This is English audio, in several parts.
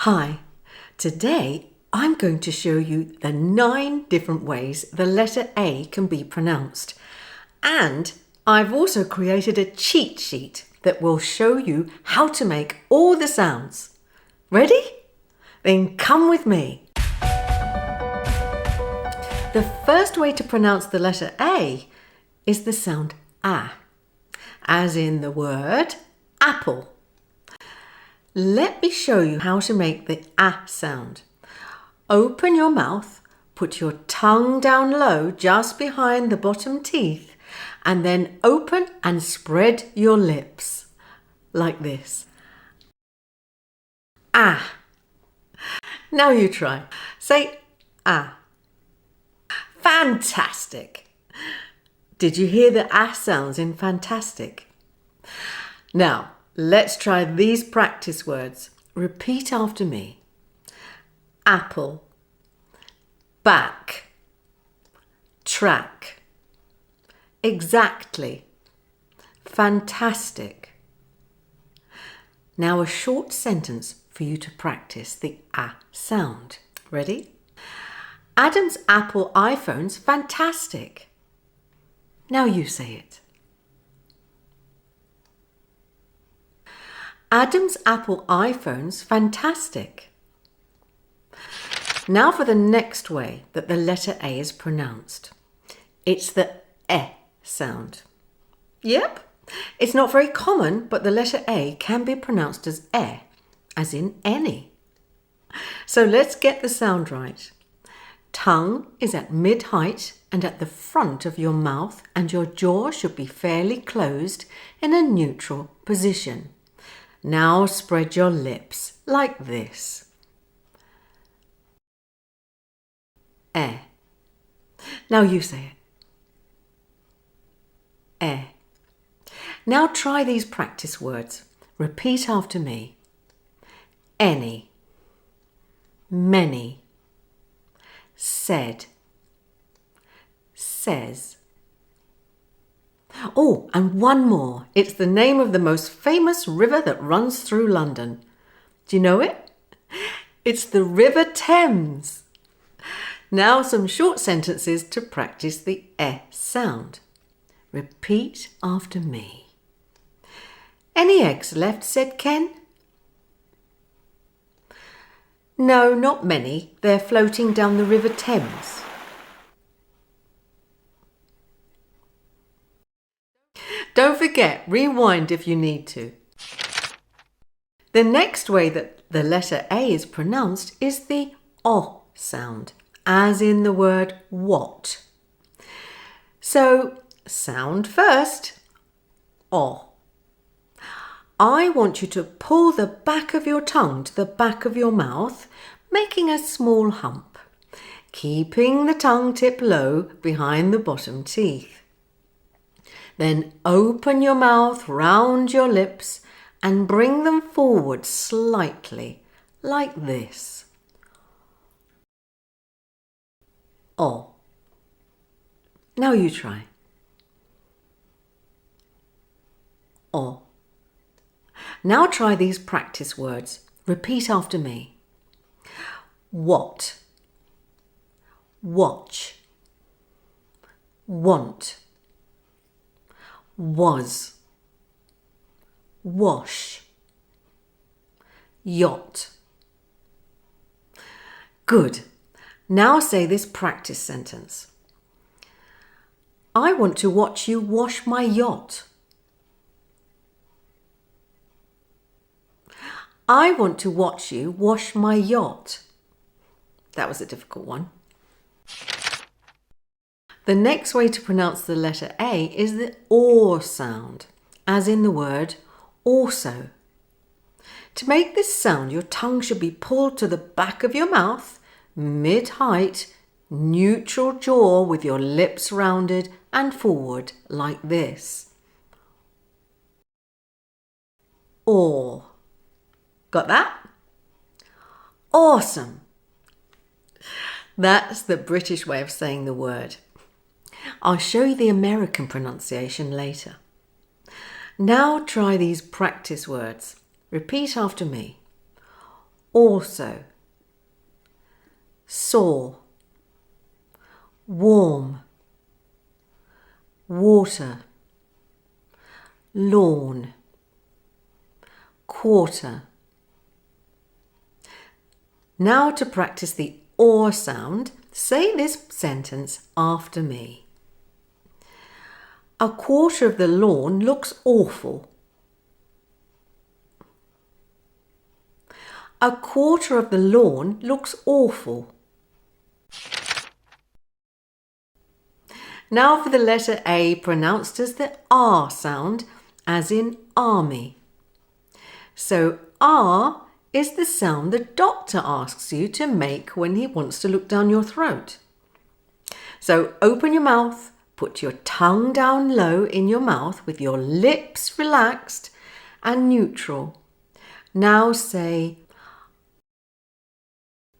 Hi, today I'm going to show you the 9 different ways the letter A can be pronounced. And I've also created a cheat sheet that will show you how to make all the sounds. Ready? Then come with me. The first way to pronounce the letter A is the sound A, as in the word apple. Let me show you how to make the A sound. Open your mouth, put your tongue down low just behind the bottom teeth, and then open and spread your lips like this. Ah. Now you try. Say ah. Fantastic. Did you hear the ah sounds in fantastic? Now, let's try these practice words. Repeat after me. Apple, back, track, exactly, fantastic. Now a short sentence for you to practice the ah sound. Ready? Adam's Apple iPhone's fantastic. Now you say it. Adam's Apple iPhone's fantastic. Now for the next way that the letter A is pronounced. It's the E sound. Yep, it's not very common, but the letter A can be pronounced as E, as in any. So let's get the sound right. Tongue is at mid-height and at the front of your mouth, and your jaw should be fairly closed in a neutral position. Now spread your lips like this. E. Now you say it. E. Now try these practice words. Repeat after me. Any, many, said, says. Oh, and one more. It's the name of the most famous river that runs through London. Do you know it? It's the River Thames. Now some short sentences to practice the E sound. Repeat after me. Any eggs left, said Ken? No, not many. They're floating down the River Thames. Don't forget, rewind if you need to. The next way that the letter A is pronounced is the O sound, as in the word what. So, sound first. O. I want you to pull the back of your tongue to the back of your mouth, making a small hump, keeping the tongue tip low behind the bottom teeth. Then open your mouth round your lips and bring them forward slightly, like this. O. Now you try. O. Now try these practice words. Repeat after me. What, watch, want, was, wash, yacht. Good. Now say this practice sentence. I want to watch you wash my yacht. I want to watch you wash my yacht. That was a difficult one. The next way to pronounce the letter A is the OR sound, as in the word also. To make this sound, your tongue should be pulled to the back of your mouth, mid-height, neutral jaw with your lips rounded and forward like this. OR. Got that? Awesome. That's the British way of saying the word. I'll show you the American pronunciation later. Now try these practice words. Repeat after me. also, saw, warm, water, lawn, quarter. Now to practice the or sound, say this sentence after me. A quarter of the lawn looks awful. A quarter of the lawn looks awful. Now for the letter A pronounced as the R sound, as in army. So R is the sound the doctor asks you to make when he wants to look down your throat. So open your mouth, put your tongue down low in your mouth with your lips relaxed and neutral. Now say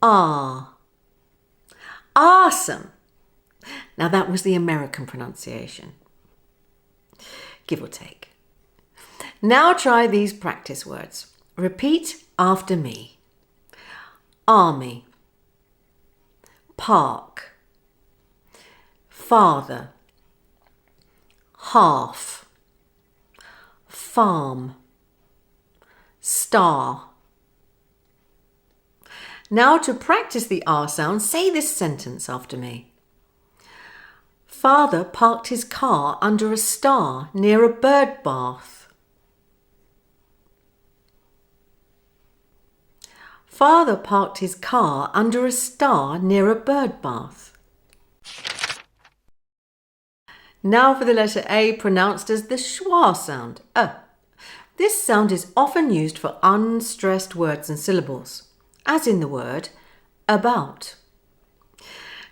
ah. Awesome. Now that was the American pronunciation, give or take. Now try these practice words. Repeat after me. Army, park, father, half, farm, star. Now to practice the R sound, say this sentence after me. Father parked his car under a star near a bird bath. Father parked his car under a star near a bird bath. Now for the letter A pronounced as the schwa sound. This sound is often used for unstressed words and syllables, as in the word about.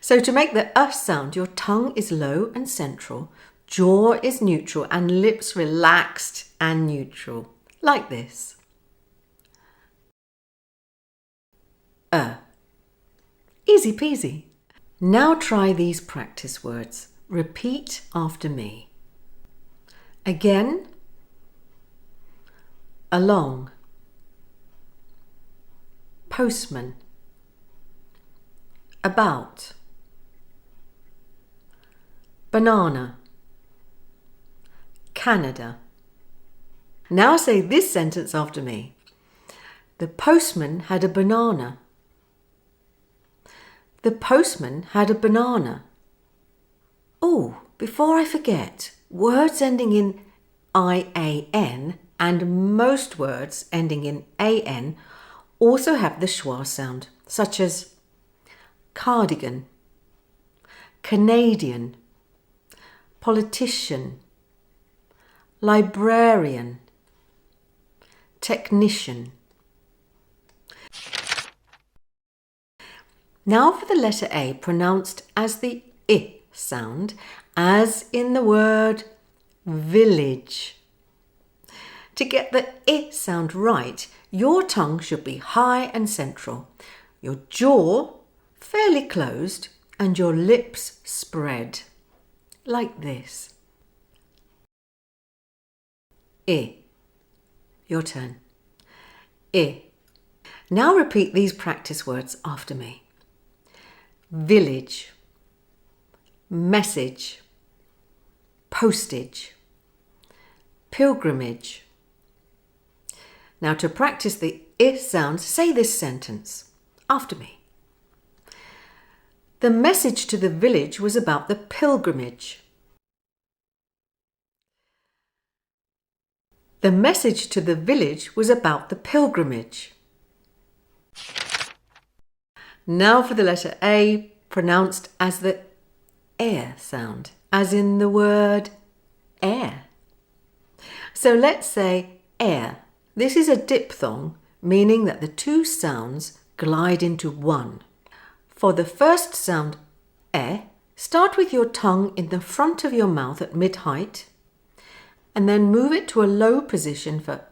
So to make the sound, your tongue is low and central, jaw is neutral and lips relaxed and neutral, like this. Easy peasy. Now try these practice words. Repeat after me. Again, along, postman, about, banana, Canada. Now say this sentence after me. The postman had a banana. The postman had a banana. Oh, before I forget, words ending in IAN and most words ending in AN also have the schwa sound, such as cardigan, Canadian, politician, librarian, technician. Now for the letter A pronounced as the I sound, as in the word village. To get the I sound right, your tongue should be high and central, your jaw fairly closed and your lips spread, like this. I. Your turn. I. Now repeat these practice words after me. Village, message, postage, pilgrimage. Now to practice the I sound, say this sentence after me. The message to the village was about the pilgrimage. The message to the village was about the pilgrimage. Now for the letter A, pronounced as the air sound, as in the word air. So let's say air. This is a diphthong, meaning that the two sounds glide into one. For the first sound, start with your tongue in the front of your mouth at mid-height, and then move it to a low position for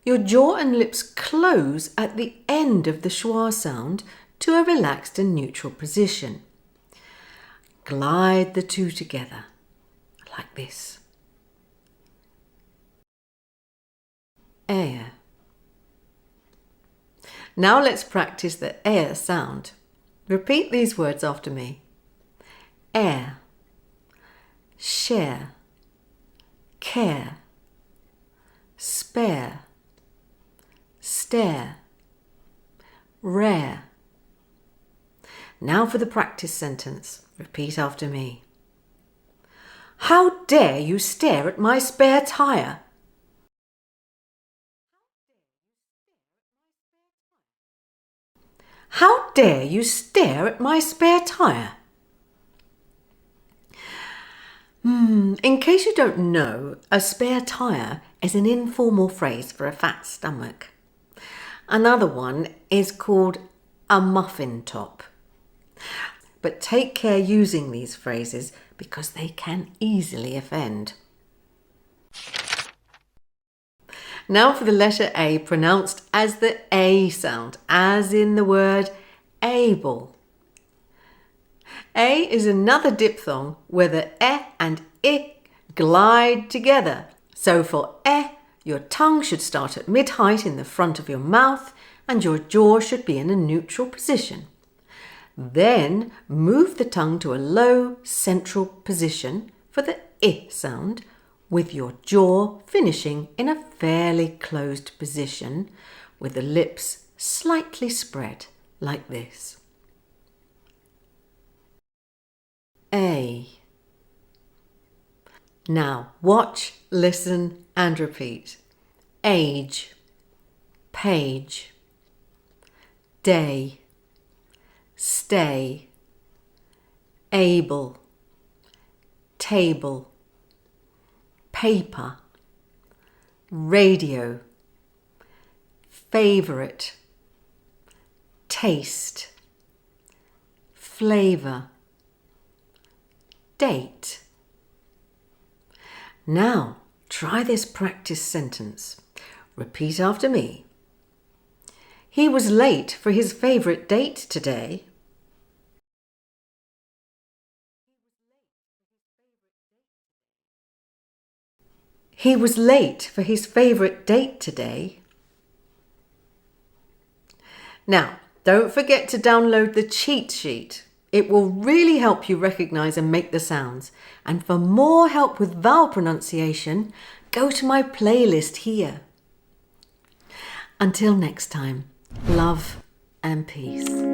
Your jaw and lips close at the end of the schwa sound to a relaxed and neutral position. Glide the two together, like this. Air, Now let's practice the air sound. Repeat these words after me. Air, share, care, spare, stare, rare. Now for the practice sentence. Repeat after me. How dare you stare at my spare tyre? How dare you stare at my spare tyre? In case you don't know, a spare tyre is an informal phrase for a fat stomach. Another one is called a muffin top. But take care using these phrases because they can easily offend. Now for the letter A, pronounced as the A sound, as in the word able. A is another diphthong where the E and I glide together. So for E, your tongue should start at mid-height in the front of your mouth and your jaw should be in a neutral position. Then move the tongue to a low central position for the I sound, with your jaw finishing in a fairly closed position with the lips slightly spread like this. A. Now watch, listen and repeat. Age, page, day, stay, able, table, paper, radio, favourite, taste, flavour, date. Now try this practice sentence. Repeat after me. He was late for his favourite date today. He was late for his favourite date today. Now, don't forget to download the cheat sheet. It will really help you recognise and make the sounds. And for more help with vowel pronunciation, go to my playlist here. Until next time, love and peace.